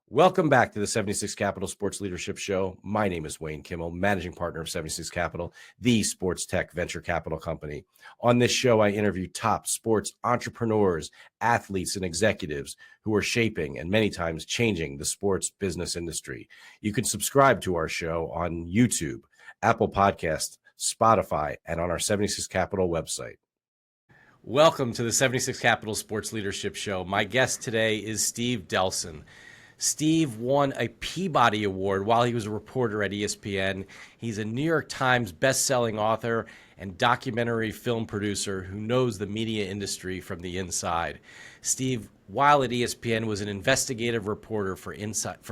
Welcome back to the 76 Capital Sports Leadership Show. My name is Wayne Kimmel, managing partner of 76 Capital, the sports tech venture capital company. On this show, I interview top sports entrepreneurs, athletes, and executives who are shaping and many times changing the sports business industry. You can subscribe to our show on YouTube, Apple Podcasts, Spotify, and on our 76 Capital website. Welcome to the 76 Capital Sports Leadership Show. My guest today is Steve Delson. Steve won a Peabody Award while he was a reporter at ESPN. He's a New York Times best-selling author and documentary film producer who knows the media industry from the inside. Steve, while at ESPN, was an investigative reporter for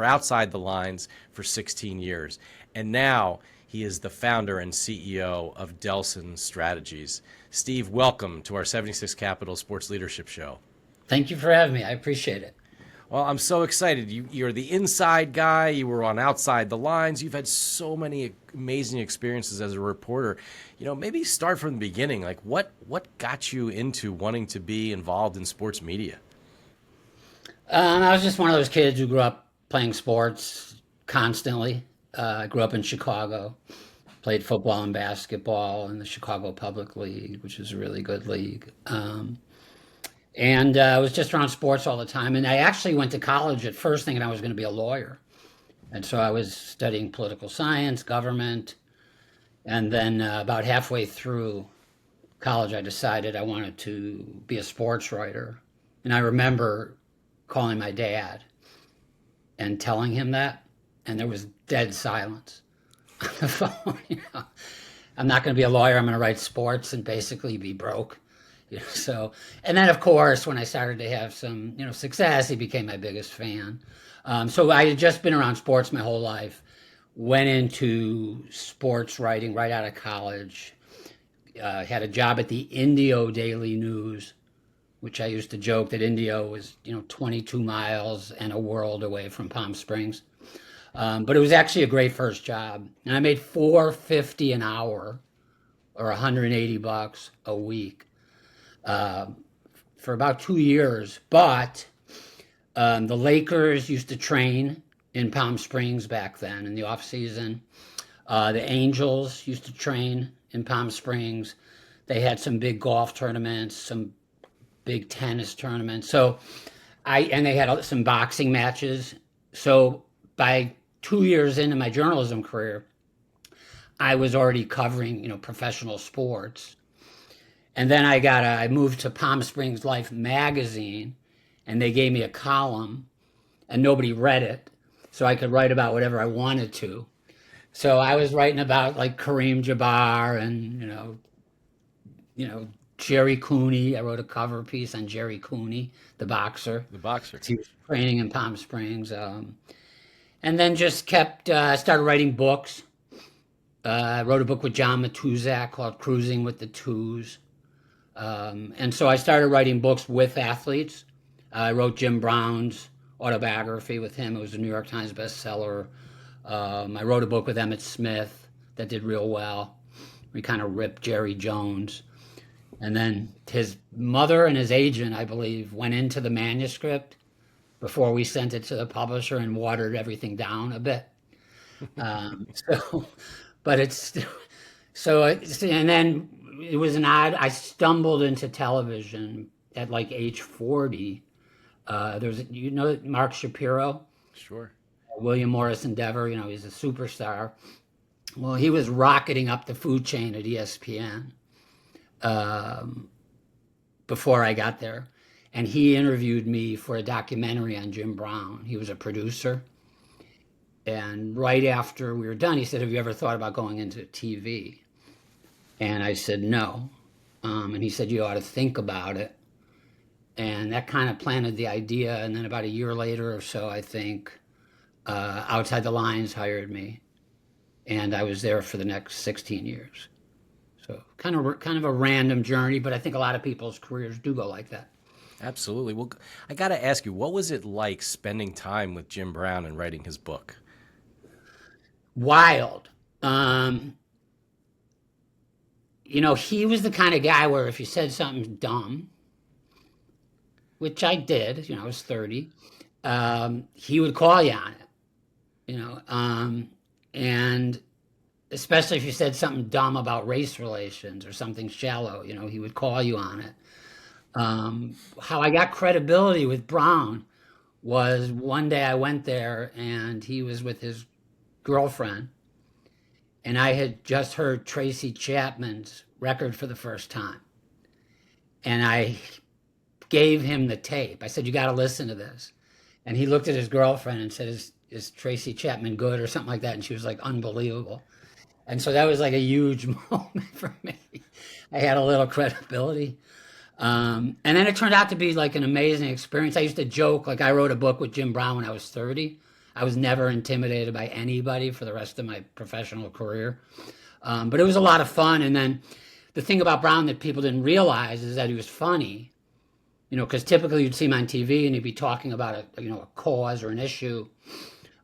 Outside the Lines for 16 years. And now he is the founder and CEO of Delson Strategies. Steve, welcome to our 76 Capital Sports Leadership Show. Thank you for having me. I appreciate it. Well, I'm so excited. You're the inside guy. You were on Outside the Lines. You've had so many amazing experiences as a reporter. Maybe start from the beginning. Like, what got you into wanting to be involved in sports media? I was just one of those kids who grew up playing sports constantly. I grew up in Chicago, played football and basketball in the Chicago Public League, which is a really good league. And I was just around sports all the time. And I actually went to college at first thinking I was going to be a lawyer. And so I was studying political science, government. And then about halfway through college, I decided I wanted to be a sports writer. And I remember calling my dad and telling him that. And there was dead silence on the phone. I'm not going to be a lawyer. I'm going to write sports and basically be broke. So, and then of course, when I started to have some, success, he became my biggest fan. So I had just been around sports my whole life, went into sports writing right out of college, had a job at the Indio Daily News, which I used to joke that Indio was, 22 miles and a world away from Palm Springs. But it was actually a great first job. And I made $4.50 an hour or $180 a week. For about 2 years, but the Lakers used to train in Palm Springs back then in the off season. The Angels used to train in Palm Springs. They had some big golf tournaments, some big tennis tournaments. And they had some boxing matches. So by 2 years into my journalism career, I was already covering, professional sports. And then I moved to Palm Springs Life magazine, and they gave me a column, and nobody read it, so I could write about whatever I wanted to. So I was writing about like Kareem Jabbar and Jerry Cooney. I wrote a cover piece on Jerry Cooney, the boxer. The boxer. He was training in Palm Springs, and then just kept started writing books. I wrote a book with John Matuzak called Cruising with the Twos. And so I started writing books with athletes. I wrote Jim Brown's autobiography with him. It was a New York Times bestseller. I wrote a book with Emmitt Smith that did real well. We kind of ripped Jerry Jones. And then his mother and his agent, I believe, went into the manuscript before we sent it to the publisher and watered everything down a bit. And then it was I stumbled into television at like age 40. There's, Mark Shapiro? Sure. William Morris Endeavor, he's a superstar. Well, he was rocketing up the food chain at ESPN before I got there. And he interviewed me for a documentary on Jim Brown. He was a producer. And right after we were done, he said, "Have you ever thought about going into TV?" And I said, "No." And he said, "You ought to think about it." And that kind of planted the idea. And then about a year later or so, I think, Outside the Lines hired me. And I was there for the next 16 years. So kind of a random journey, but I think a lot of people's careers do go like that. Absolutely. Well, I got to ask you, what was it like spending time with Jim Brown and writing his book? Wild. He was the kind of guy where if you said something dumb, which I did, I was 30, he would call you on it, and especially if you said something dumb about race relations or something shallow, he would call you on it. How I got credibility with Brown was one day I went there and he was with his girlfriend, and I had just heard Tracy Chapman's record for the first time. And I gave him the tape. I said, "You got to listen to this." And he looked at his girlfriend and said, is Tracy Chapman good or something like that? And she was like, "Unbelievable." And so that was like a huge moment for me. I had a little credibility. And then it turned out to be like an amazing experience. I used to joke, like I wrote a book with Jim Brown when I was 30. I was never intimidated by anybody for the rest of my professional career. But it was a lot of fun. And then the thing about Brown that people didn't realize is that he was funny, because typically you'd see him on TV and he'd be talking about a cause or an issue.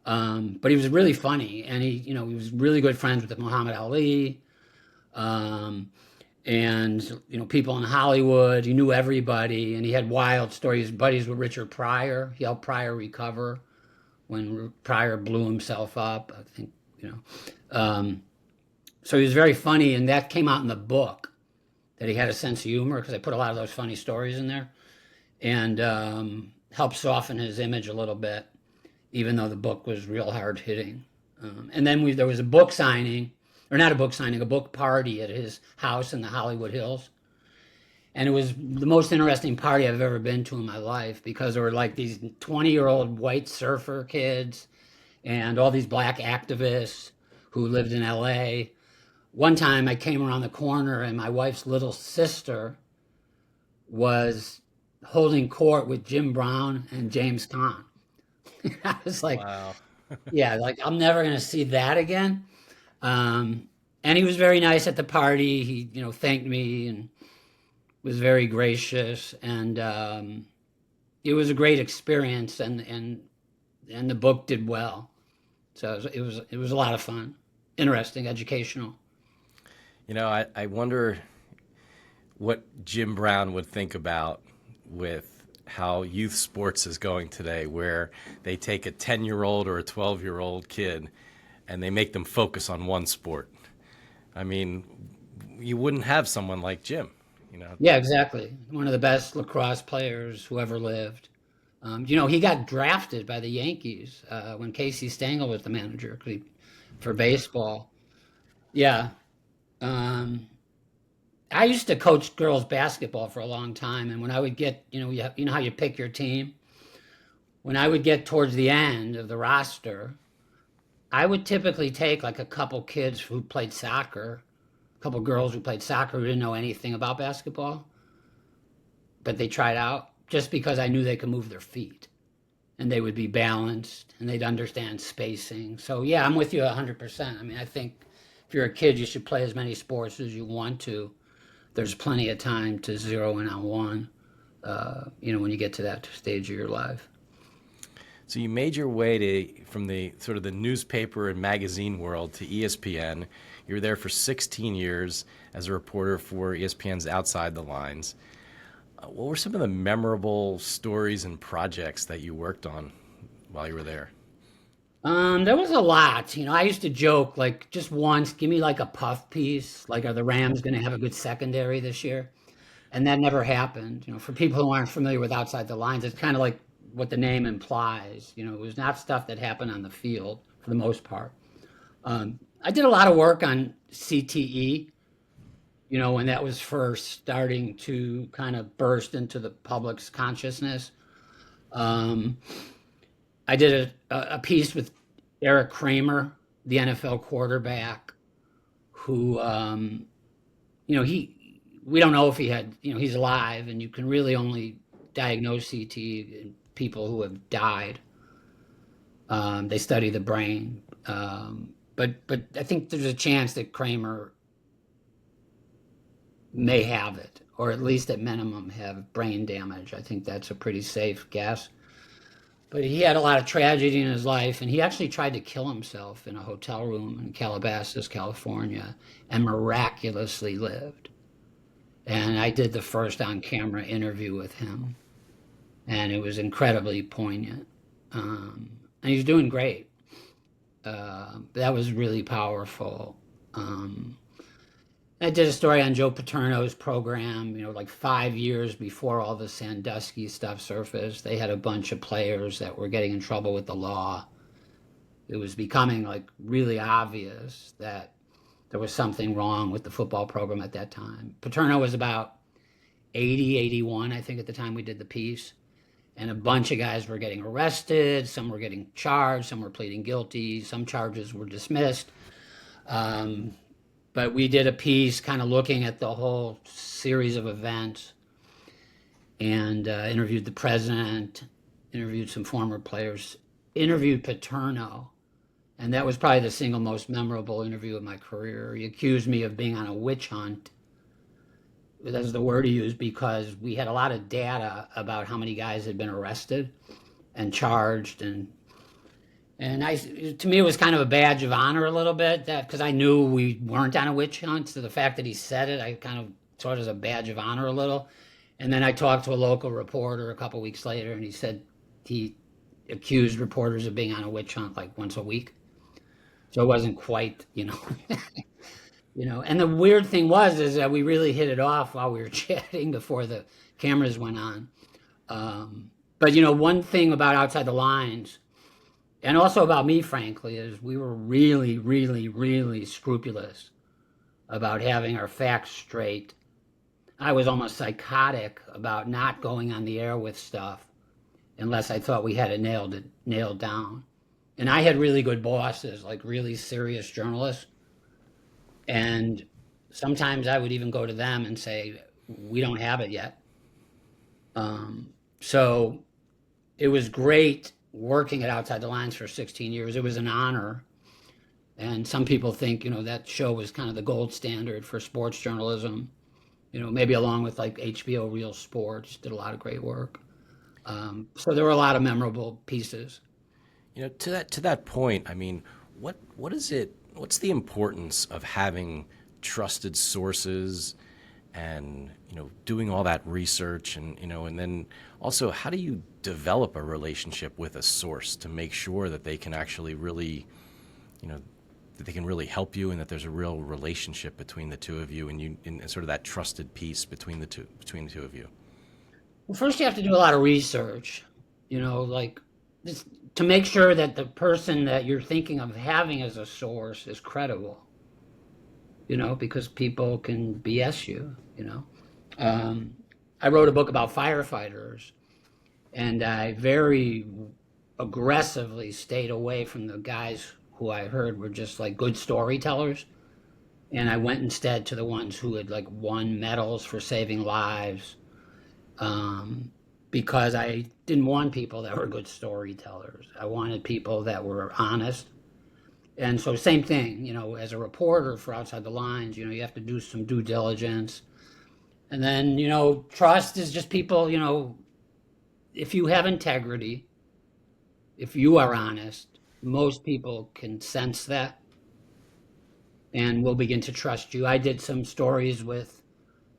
But he was really funny, and he was really good friends with Muhammad Ali, and people in Hollywood. He knew everybody, and he had wild stories. Buddies with Richard Pryor. He helped Pryor recover when Pryor blew himself up, I think. So he was very funny, and that came out in the book, that he had a sense of humor, because I put a lot of those funny stories in there, and helped soften his image a little bit, even though the book was real hard hitting. And then there was a book signing, or not a book signing, a book party at his house in the Hollywood Hills. And it was the most interesting party I've ever been to in my life, because there were like these 20-year-old white surfer kids and all these black activists who lived in LA. One time I came around the corner and my wife's little sister was holding court with Jim Brown and James Caan. I was like, Wow. yeah, like I'm never going to see that again. And he was very nice at the party. He, thanked me and was very gracious. And it was a great experience, and the book did well. So it was a lot of fun, interesting, educational. I wonder what Jim Brown would think about with how youth sports is going today, where they take a 10-year-old or a 12-year-old kid and they make them focus on one sport. I mean, you wouldn't have someone like Jim, Yeah, exactly. One of the best lacrosse players who ever lived. He got drafted by the Yankees when Casey Stengel was the manager for baseball. Yeah. I used to coach girls basketball for a long time, and when I would get, you know how you pick your team? When I would get towards the end of the roster, I would typically take like a couple kids who played soccer, a couple girls who played soccer who didn't know anything about basketball, but they tried out just because I knew they could move their feet and they would be balanced and they'd understand spacing. So yeah, I'm with you 100%. I mean, I think if you're a kid, you should play as many sports as you want to. There's plenty of time to zero in on one, when you get to that stage of your life. So you made your way from the sort of the newspaper and magazine world to ESPN. You were there for 16 years as a reporter for ESPN's Outside the Lines. What were some of the memorable stories and projects that you worked on while you were there? There was a lot. I used to joke, like, just once, give me like a puff piece. Like, are the Rams going to have a good secondary this year? And that never happened. For people who aren't familiar with Outside the Lines, it's kind of like what the name implies. It was not stuff that happened on the field for the most part. I did a lot of work on CTE, when that was first starting to kind of burst into the public's consciousness. I did a piece with Eric Kramer, the NFL quarterback, who, we don't know if he had, he's alive, and you can really only diagnose CTE in people who have died. They study the brain. But I think there's a chance that Kramer may have it, or at least at minimum have brain damage. I think that's a pretty safe guess. But he had a lot of tragedy in his life, and he actually tried to kill himself in a hotel room in Calabasas, California, and miraculously lived. And I did the first on-camera interview with him, and it was incredibly poignant. and he's doing great. That was really powerful. I did a story on Joe Paterno's program, like 5 years before all the Sandusky stuff surfaced. They had a bunch of players that were getting in trouble with the law. It was becoming like really obvious that there was something wrong with the football program at that time. Paterno was about 80, 81, I think, at the time we did the piece. And a bunch of guys were getting arrested. Some were getting charged. Some were pleading guilty. Some charges were dismissed. But we did a piece kind of looking at the whole series of events and interviewed the president, interviewed some former players, interviewed Paterno. And that was probably the single most memorable interview of my career. He accused me of being on a witch hunt. That's the word he used, because we had a lot of data about how many guys had been arrested and charged, and to me it was kind of a badge of honor a little bit, that because I knew we weren't on a witch hunt. So the fact that he said it, I kind of saw it as a badge of honor a little. And then I talked to a local reporter a couple weeks later, and he said he accused reporters of being on a witch hunt like once a week. So it wasn't quite, And the weird thing is that we really hit it off while we were chatting before the cameras went on. But one thing about Outside the Lines, and also about me, frankly, is we were really, really, really scrupulous about having our facts straight. I was almost psychotic about not going on the air with stuff unless I thought we had it nailed down. And I had really good bosses, like really serious journalists. And sometimes I would even go to them and say, we don't have it yet. So it was great working at Outside the Lines for 16 years. It was an honor. And some people think, that show was kind of the gold standard for sports journalism, maybe along with like HBO Real Sports, did a lot of great work. So there were a lot of memorable pieces. To that point, I mean, what is it? What's the importance of having trusted sources and, doing all that research and then also how do you develop a relationship with a source to make sure that they can actually really, that they can really help you and that there's a real relationship between the two of you and sort of that trusted piece between the two of you? Well, first you have to do a lot of research, like this, to make sure that the person that you're thinking of having as a source is credible, because people can BS you, I wrote a book about firefighters, and I very aggressively stayed away from the guys who I heard were just like good storytellers. And I went instead to the ones who had like won medals for saving lives, because I didn't want people that were good storytellers. I wanted people that were honest. And so same thing, as a reporter for Outside the Lines, you have to do some due diligence. And then, trust is just people, if you have integrity, if you are honest, most people can sense that and will begin to trust you. I did some stories with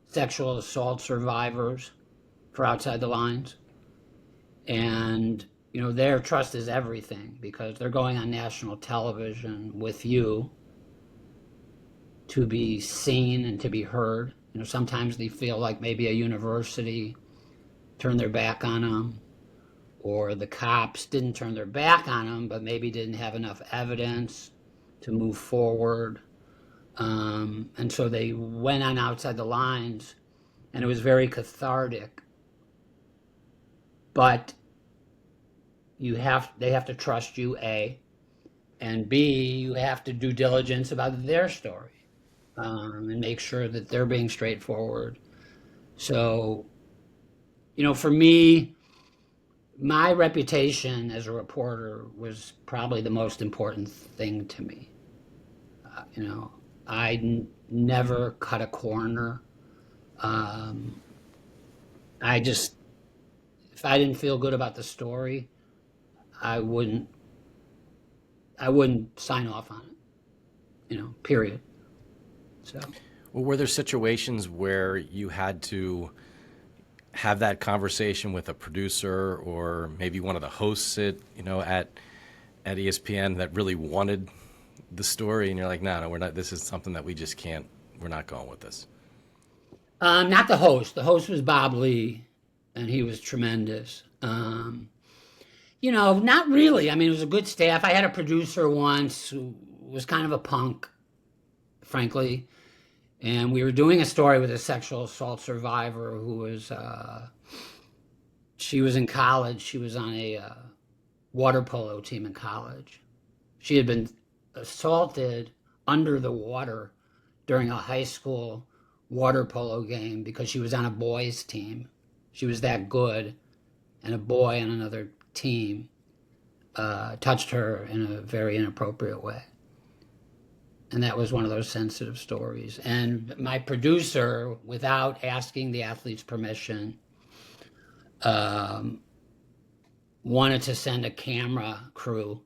sexual assault survivors for Outside the Lines. And, their trust is everything because they're going on national television with you to be seen and to be heard. Sometimes they feel like maybe a university turned their back on them, or the cops didn't turn their back on them, but maybe didn't have enough evidence to move forward. And so they went on Outside the Lines, and it was very cathartic. But they have to trust you, A, and B, you have to do diligence about their story, and make sure that they're being straightforward. So, for me, my reputation as a reporter was probably the most important thing to me. I never cut a corner. If I didn't feel good about the story, I wouldn't sign off on it, period. So. Well, were there situations where you had to have that conversation with a producer or maybe one of the hosts at ESPN that really wanted the story, and you're like, no, we're not. This is something that we just can't. We're not going with this. Not the host. The host was Bob Lee, and he was tremendous. Not really. I mean, it was a good staff. I had a producer once who was kind of a punk, frankly. And we were doing a story with a sexual assault survivor who was, she was in college. She was on a water polo team in college. She had been assaulted under the water during a high school water polo game because she was on a boys' team. She was that good, and a boy on another team touched her in a very inappropriate way. And that was one of those sensitive stories. And my producer, without asking the athlete's permission, wanted to send a camera crew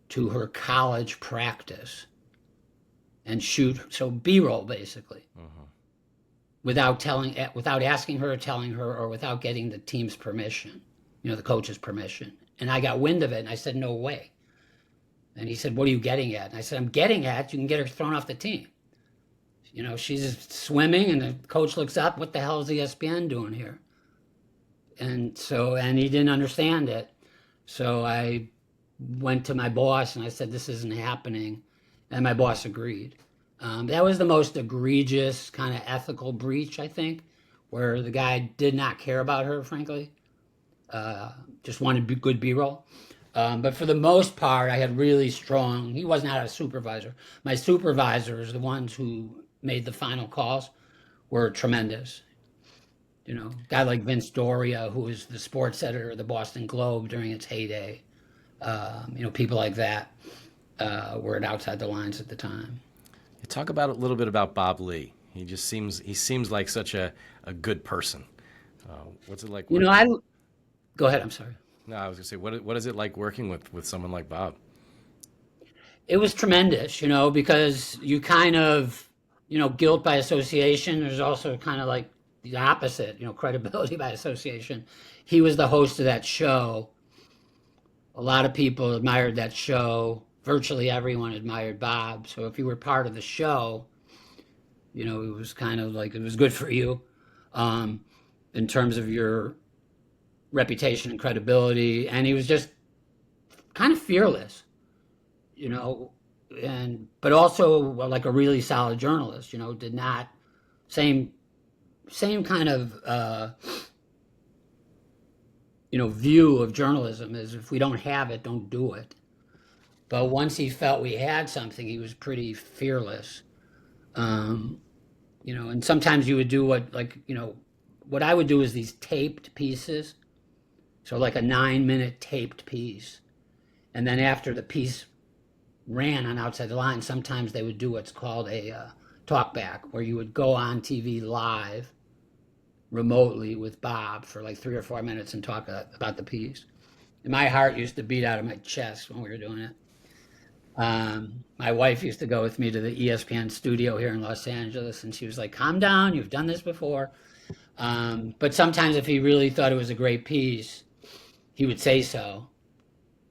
to her college practice and shoot, so B-roll basically, without asking her, telling her, or without getting the team's permission, the coach's permission. And I got wind of it, and I said, no way. And he said, what are you getting at? And I said, I'm getting at you can get her thrown off the team. She's swimming, and the coach looks up, what the hell is ESPN doing here? And he didn't understand it. So I went to my boss, and I said, this isn't happening. And my boss agreed. That was the most egregious kind of ethical breach, I think, where the guy did not care about her, frankly. Just wanted good B-roll. But for the most part, I had really strong, he was not a supervisor. My supervisors, the ones who made the final calls, were tremendous. A guy like Vince Doria, who was the sports editor of the Boston Globe during its heyday. People like that were at Outside the Lines at the time. You talk about a little bit about Bob Lee. He seems like such a good person. What's it like? Go ahead, I'm sorry. No, I was going to say, what is it like working with someone like Bob? It was tremendous, because you kind of, guilt by association. There's also kind of like the opposite, credibility by association. He was the host of that show. A lot of people admired that show. Virtually everyone admired Bob. So if you were part of the show, it was kind of like, it was good for you in terms of your reputation and credibility. And he was just kind of fearless, but also like a really solid journalist, did not, same kind of, view of journalism is if we don't have it, don't do it. But once he felt we had something, he was pretty fearless. And sometimes you would do what I would do is these taped pieces. So like a 9-minute taped piece. And then after the piece ran on Outside the Lines, sometimes they would do what's called a talkback, where you would go on TV live remotely with Bob for like 3 or 4 minutes and talk about the piece. And my heart used to beat out of my chest when we were doing it. My wife used to go with me to the ESPN studio here in Los Angeles, and she was like, calm down, you've done this before. But sometimes if he really thought it was a great piece, he would say so,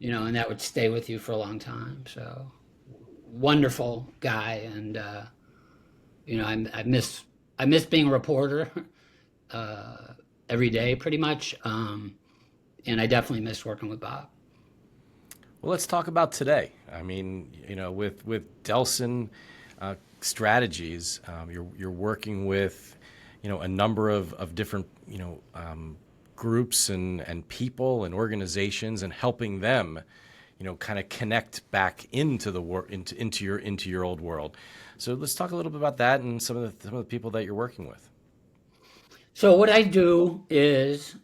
and that would stay with you for a long time. So wonderful guy. And, I miss being a reporter every day pretty much. And I definitely miss working with Bob. Well, let's talk about today. I mean, with Delson strategies, you're working with, a number of different, groups and people and organizations, and helping them, kind of connect back into the into your old world. So let's talk a little bit about that and some of the people that you're working with. So what I do is,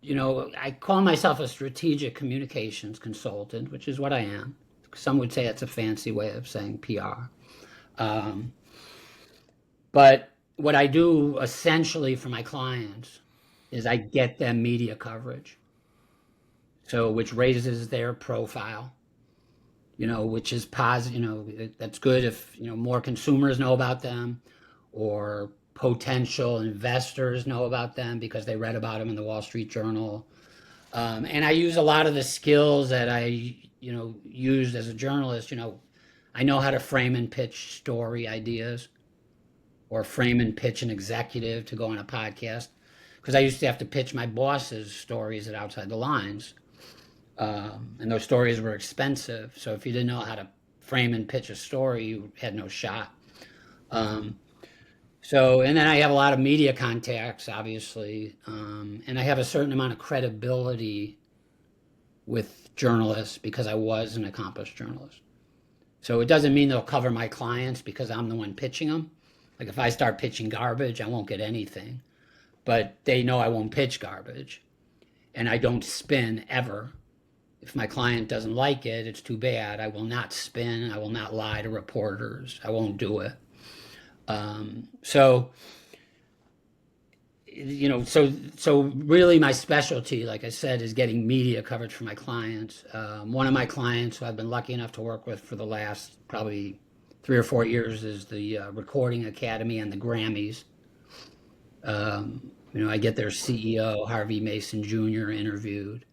I call myself a strategic communications consultant, which is what I am. Some would say it's a fancy way of saying PR. But what I do essentially for my clients is I get them media coverage. So which raises their profile, which is positive, that's good if, more consumers know about them, or potential investors know about them because they read about them in the Wall Street Journal. And I use a lot of the skills that I, used as a journalist. I know how to frame and pitch story ideas, or frame and pitch an executive to go on a podcast. Because I used to have to pitch my boss's stories at Outside the Lines. And those stories were expensive. So if you didn't know how to frame and pitch a story, you had no shot. And then I have a lot of media contacts, obviously. And I have a certain amount of credibility with journalists because I was an accomplished journalist. So it doesn't mean they'll cover my clients because I'm the one pitching them. Like if I start pitching garbage, I won't get anything. But they know I won't pitch garbage. And I don't spin ever. If my client doesn't like it, it's too bad. I will not spin. I will not lie to reporters. I won't do it. So really my specialty, like I said, is getting media coverage for my clients. One of my clients who I've been lucky enough to work with for the last probably 3 or 4 years is the Recording Academy and the Grammys. I get their CEO, Harvey Mason Jr., interviewed.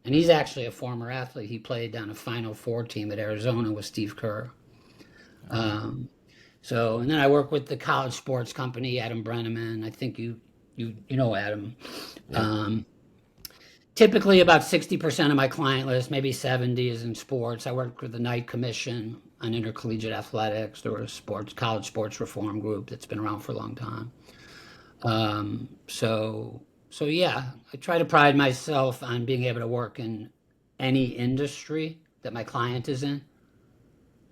And he's actually a former athlete. He played down a Final Four team at Arizona with Steve Kerr. And then I work with the college sports company, Adam Brenneman. I think you know Adam. Yeah. Typically about 60% of my client list, maybe 70, is in sports. I work with the Knight Commission on Intercollegiate Athletics. There was a college sports reform group that's been around for a long time. So yeah, I try to pride myself on being able to work in any industry that my client is in,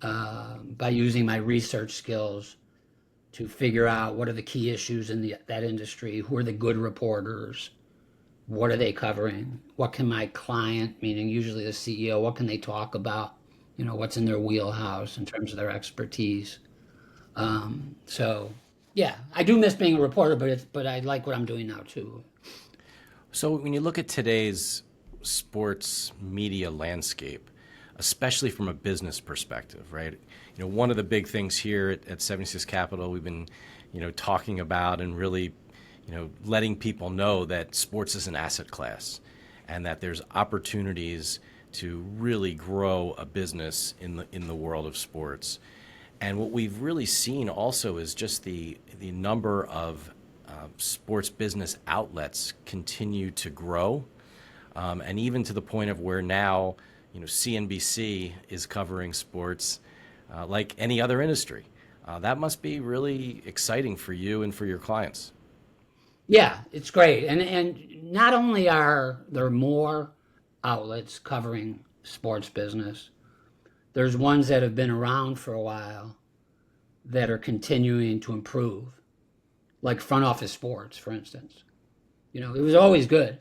by using my research skills to figure out what are the key issues in that industry, who are the good reporters, what are they covering, what can my client, meaning usually the CEO, what can they talk about, what's in their wheelhouse in terms of their expertise. So yeah, I do miss being a reporter, but I like what I'm doing now too. So when you look at today's sports media landscape, especially from a business perspective, right? One of the big things here at 76 Capital, we've been, talking about and really, letting people know that sports is an asset class and that there's opportunities to really grow a business in the world of sports. And what we've really seen also is just the number of sports business outlets continue to grow, and even to the point of where now, CNBC is covering sports like any other industry. That must be really exciting for you and for your clients. Yeah, it's great. And not only are there more outlets covering sports business, there's ones that have been around for a while that are continuing to improve, like Front Office Sports, for instance. It was always good,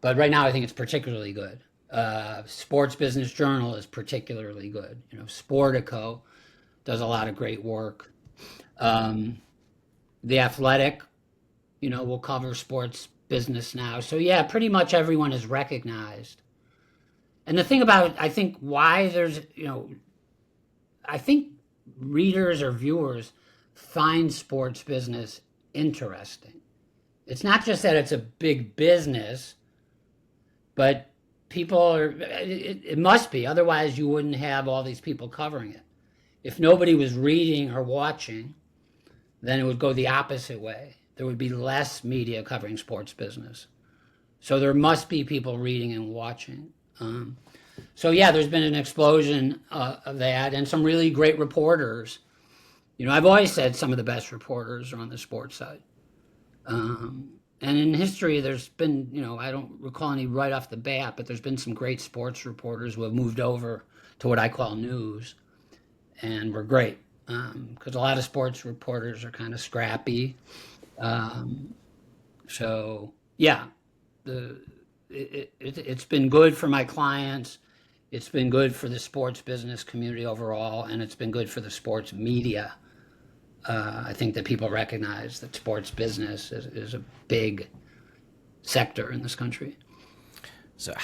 but right now I think it's particularly good. Sports Business Journal is particularly good. Sportico does a lot of great work. The Athletic, will cover sports business now. So yeah, pretty much everyone is recognized. And the thing about, I think why there's, I think readers or viewers find sports business interesting. It's not just that it's a big business, but it must be, otherwise you wouldn't have all these people covering it. If nobody was reading or watching, then it would go the opposite way. There would be less media covering sports business. So there must be people reading and watching. So yeah, there's been an explosion of that, and some really great reporters. I've always said some of the best reporters are on the sports side. And in history, there's been, I don't recall any right off the bat, but there's been some great sports reporters who have moved over to what I call news, and were great. Because a lot of sports reporters are kind of scrappy. So yeah, it's been good for my clients. It's been good for the sports business community overall, and it's been good for the sports media. I think that people recognize that sports business is a big sector in this country. So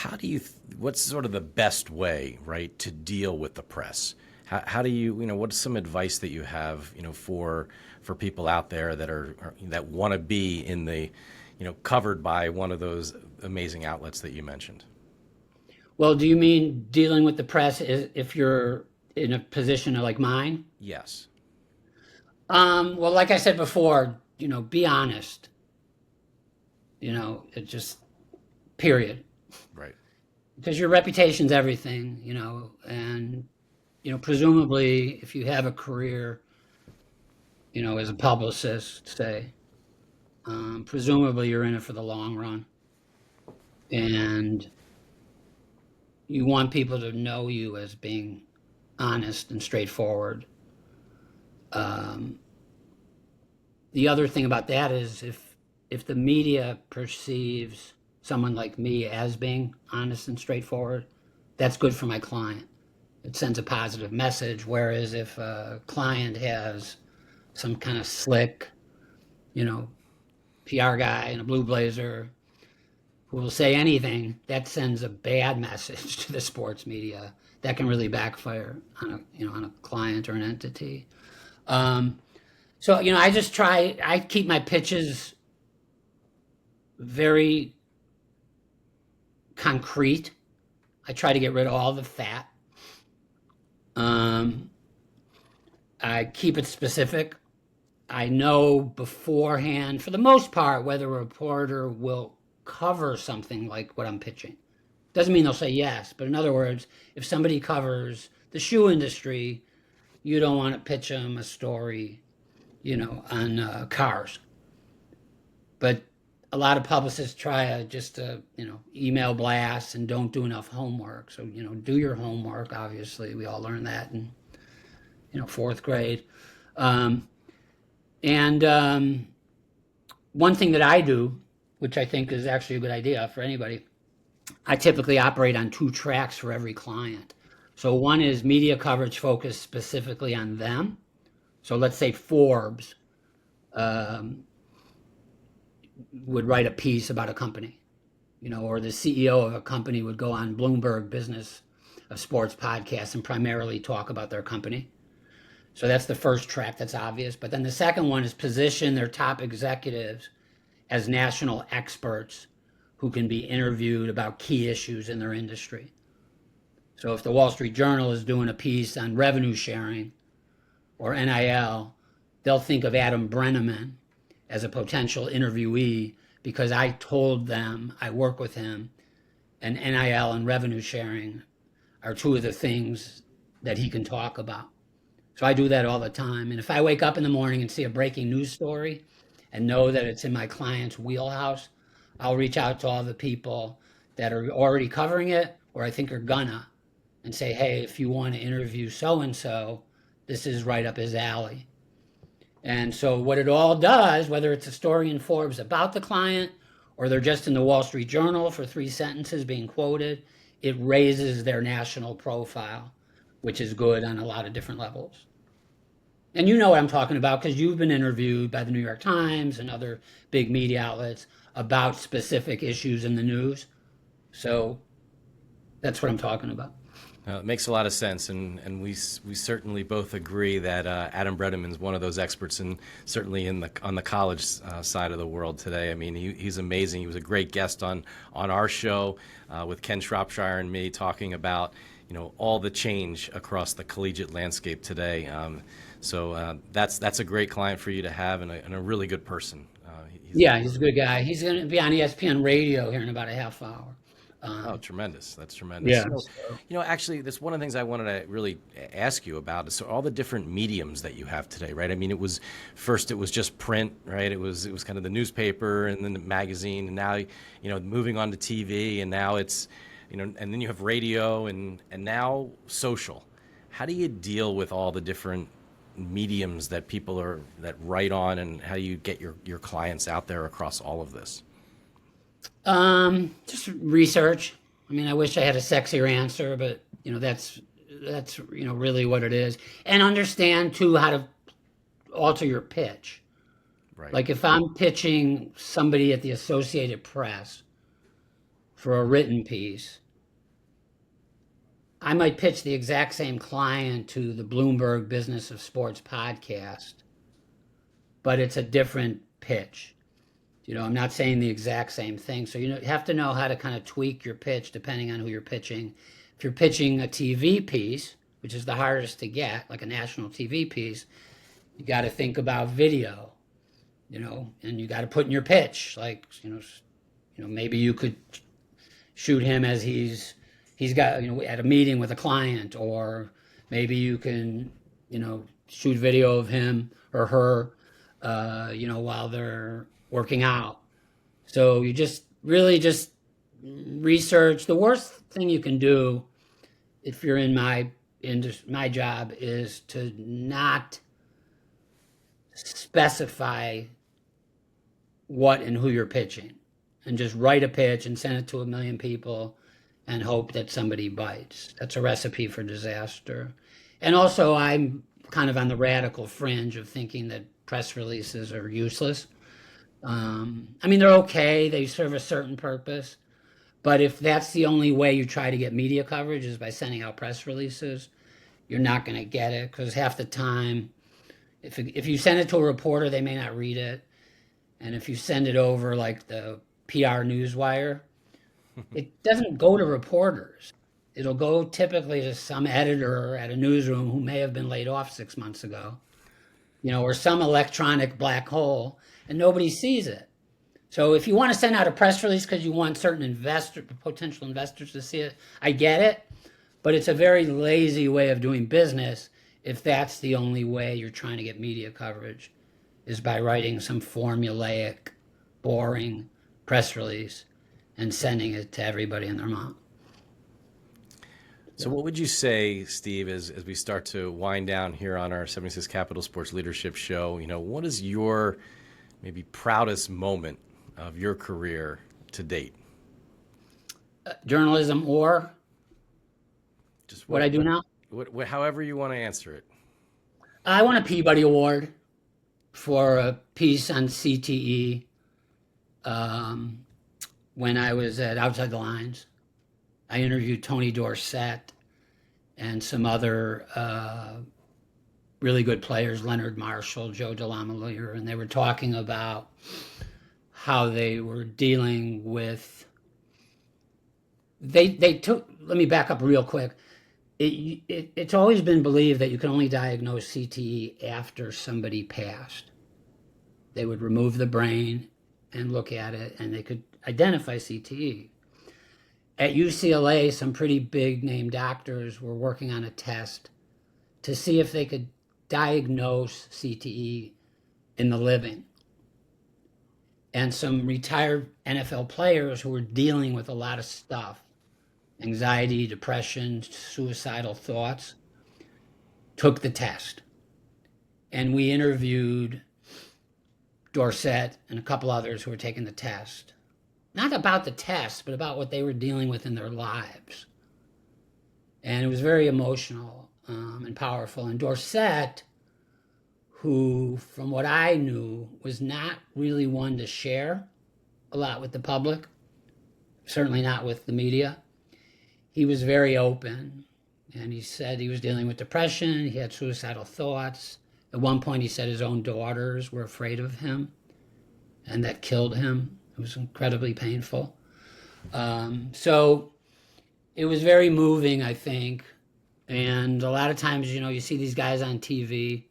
what's sort of the best way, right, to deal with the press? How do you, what's some advice that you have, for people out there that want to be in the, covered by one of those amazing outlets that you mentioned? Well, do you mean dealing with the press if you're in a position like mine? Yes. Well, like I said before, be honest. It just, period. Right. Because your reputation's everything, and, presumably if you have a career, as a publicist, say, presumably you're in it for the long run. And you want people to know you as being honest and straightforward. The other thing about that is if the media perceives someone like me as being honest and straightforward, that's good for my client. It sends a positive message. Whereas if a client has some kind of slick, PR guy in a blue blazer who will say anything, that sends a bad message to the sports media. That can really backfire on a client or an entity. So I keep my pitches very concrete. I try to get rid of all the fat. I keep it specific. I know beforehand, for the most part, whether a reporter will cover something like what I'm pitching. Doesn't mean they'll say yes, but in other words, if somebody covers the shoe industry, you don't want to pitch them a story, on cars. But a lot of publicists try just email blasts and don't do enough homework. So, do your homework. Obviously, we all learned that in, fourth grade. And one thing that I do, which I think is actually a good idea for anybody, I typically operate on 2 tracks for every client. So one is media coverage focused specifically on them. So let's say Forbes would write a piece about a company, or the CEO of a company would go on Bloomberg Business of Sports podcast and primarily talk about their company. So that's the first track, that's obvious. But then the second one is position their top executives as national experts who can be interviewed about key issues in their industry. So if the Wall Street Journal is doing a piece on revenue sharing or NIL, they'll think of Adam Brenneman as a potential interviewee because I told them I work with him, and NIL and revenue sharing are 2 of the things that he can talk about. So I do that all the time. And if I wake up in the morning and see a breaking news story and know that it's in my client's wheelhouse, I'll reach out to all the people that are already covering it or I think are gonna, and say, hey, if you want to interview so-and-so, this is right up his alley. And so what it all does, whether it's a story in Forbes about the client or they're just in the Wall Street Journal for 3 sentences being quoted, it raises their national profile, which is good on a lot of different levels. And you know what I'm talking about because you've been interviewed by the New York Times and other big media outlets about specific issues in the news. So that's what I'm talking about. It makes a lot of sense, and we certainly both agree that Adam Brenneman is one of those experts, and certainly on the college side of the world today. I mean, he's amazing. He was a great guest on our show with Ken Shropshire and me talking about all the change across the collegiate landscape today. So that's a great client for you to have, and a really good person. He's a good guy. He's going to be on ESPN Radio here in about a half hour. Oh, tremendous. That's tremendous. Yeah. So, actually, that's one of the things I wanted to really ask you about is all the different mediums that you have today, right? I mean, it was just print, right? It was kind of the newspaper and then the magazine, and now, moving on to TV, and now it's, and then you have radio and now social. How do you deal with all the different mediums that people that write on, and how do you get your clients out there across all of this? Just research. I mean, I wish I had a sexier answer, but that's really what it is. And understand too how to alter your pitch. Right. Like if I'm pitching somebody at the Associated Press for a written piece, I might pitch the exact same client to the Bloomberg Business of Sports podcast, but it's a different pitch. I'm not saying the exact same thing. So you have to know how to kind of tweak your pitch depending on who you're pitching. If you're pitching a TV piece, which is the hardest to get, like a national TV piece, you got to think about video, and you got to put in your pitch, like, maybe you could shoot him as he's got, at a meeting with a client, or maybe you can, shoot video of him or her, while they're working out. So you just really just research. The worst thing you can do if you're in my job is to not specify what and who you're pitching, and just write a pitch and send it to 1 million people and hope that somebody bites. That's a recipe for disaster. And also, I'm kind of on the radical fringe of thinking that press releases are useless. They're okay. They serve a certain purpose. But if that's the only way you try to get media coverage is by sending out press releases, you're not going to get it, because half the time, if you send it to a reporter, they may not read it. And if you send it over like the PR newswire, it doesn't go to reporters. It'll go typically to some editor at a newsroom who may have been laid off 6 months ago, or some electronic black hole, and nobody sees it. So if you want to send out a press release because you want certain potential investors to see it, I get it, but it's a very lazy way of doing business if that's the only way you're trying to get media coverage, is by writing some formulaic, boring press release and sending it to everybody and their mom. So what would you say, Steve, as we start to wind down here on our 76 Capital Sports Leadership Show, what is your maybe proudest moment of your career to date? Journalism, or just what I do now? However you want to answer it. I won a Peabody Award for a piece on CTE when I was at Outside The Lines. I interviewed Tony Dorsett and some other really good players, Leonard Marshall, Joe DeLamielleure, and they were talking about how they were dealing with. Let me back up real quick. It's always been believed that you can only diagnose CTE after somebody passed. They would remove the brain and look at it, and they could identify CTE. At UCLA, some pretty big name doctors were working on a test to see if they could diagnose CTE in the living. And some retired NFL players who were dealing with a lot of stuff, anxiety, depression, suicidal thoughts, took the test. And we interviewed Dorsett and a couple others who were taking the test. Not about the test, but about what they were dealing with in their lives. And it was very emotional and powerful. And Dorsett, who, from what I knew, was not really one to share a lot with the public, certainly not with the media, he was very open. And he said he was dealing with depression, he had suicidal thoughts. At one point, he said his own daughters were afraid of him, and that killed him. It was incredibly painful. So it was very moving, I think. And a lot of times, you see these guys on TV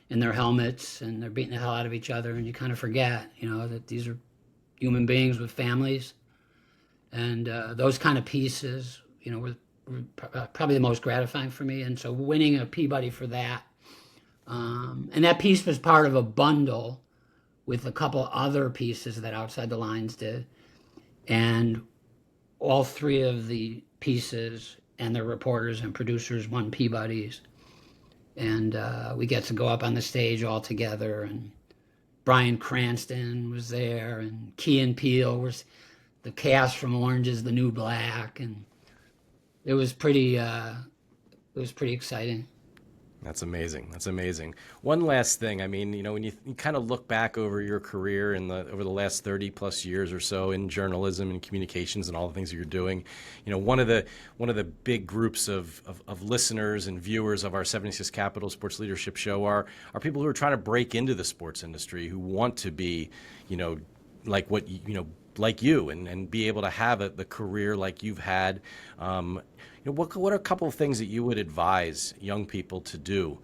in their helmets and they're beating the hell out of each other, and you kind of forget, that these are human beings with families. And those kind of pieces, were probably the most gratifying for me. And so winning a Peabody for that. And that piece was part of a bundle with a couple other pieces that Outside the Lines did. And all three of the pieces and their reporters and producers won Peabodys. And we get to go up on the stage all together. And Bryan Cranston was there, and Key and Peele was the cast from Orange is the New Black. And it was pretty exciting. That's amazing. That's amazing. One last thing. I mean, when you kind of look back over your career over the last 30 plus years or so in journalism and communications and all the things that you're doing, one of the big groups of listeners and viewers of our 76 Capital Sports Leadership Show are people who are trying to break into the sports industry, who want to be, like what like you, and be able to have the career like you've had. What are a couple of things that you would advise young people to do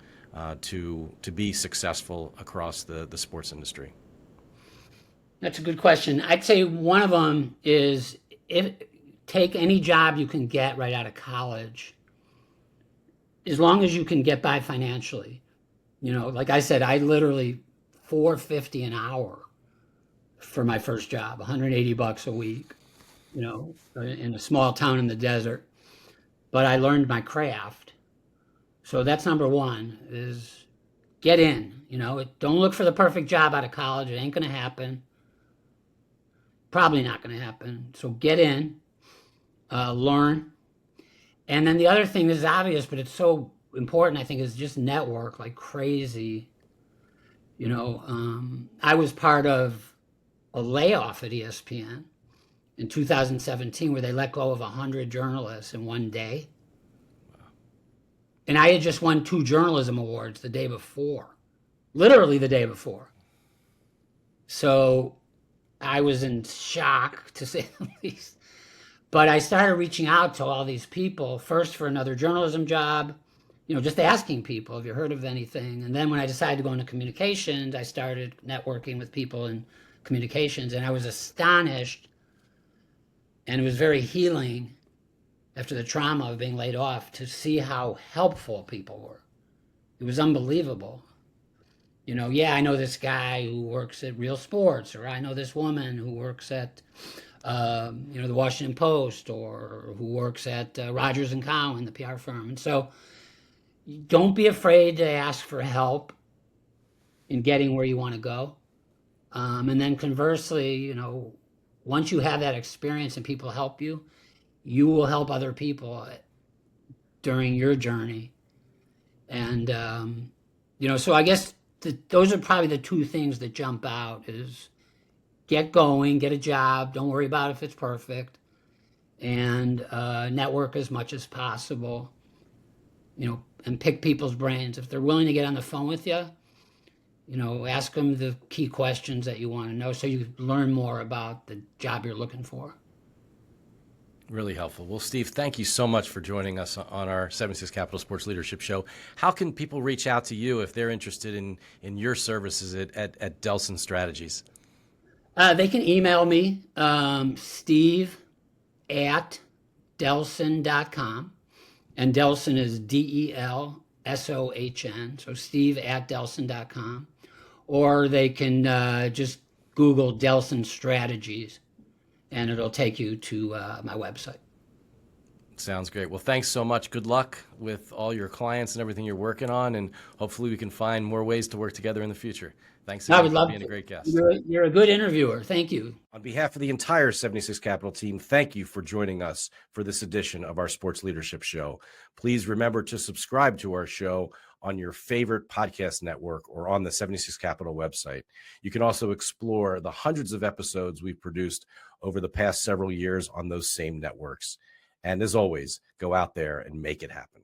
to be successful across the sports industry? That's a good question. I'd say one of them is take any job you can get right out of college, as long as you can get by financially. Like I said, I literally $4.50 an hour for my first job, $180 a week, in a small town in the desert. But I learned my craft. So that's number one, is get in. Don't look for the perfect job out of college. It ain't going to happen. Probably not going to happen. So get in, learn. And then the other thing is obvious, but it's so important, I think, is just network like crazy. I was part of a layoff at ESPN in 2017 where they let go of 100 journalists in one day. And I had just won 2 journalism awards the day before, literally the day before. So I was in shock, to say the least. But I started reaching out to all these people, first for another journalism job, just asking people, have you heard of anything? And then when I decided to go into communications, I started networking with people in communications, and I was astonished. And it was very healing after the trauma of being laid off to see how helpful people were. It was unbelievable. I know this guy who works at Real Sports, or I know this woman who works at, the Washington Post, or who works at Rogers & Cowan, the PR firm. And so don't be afraid to ask for help in getting where you want to go. And then conversely, once you have that experience and people help you, you will help other people during your journey. And, so I guess those are probably the 2 things that jump out is get going, get a job. Don't worry about if it's perfect, and network as much as possible, and pick people's brains. If they're willing to get on the phone with you, ask them the key questions that you want to know so you learn more about the job you're looking for. Really helpful. Well, Steve, thank you so much for joining us on our 76 Capital Sports Leadership Show. How can people reach out to you if they're interested in your services at Delson Strategies? They can email me, steve@delson.com. And Delson is DELSOHN, so steve@delson.com. Or they can just Google Delson Strategies, and it'll take you to my website. Sounds great. Well, thanks so much. Good luck with all your clients and everything you're working on, and hopefully we can find more ways to work together in the future. Thanks again for being a great guest. You're a good interviewer. Thank you. On behalf of the entire 76 Capital team, thank you for joining us for this edition of our Sports Leadership Show. Please remember to subscribe to our show on your favorite podcast network or on the 76 Capital website. You can also explore the hundreds of episodes we've produced over the past several years on those same networks. And as always, go out there and make it happen.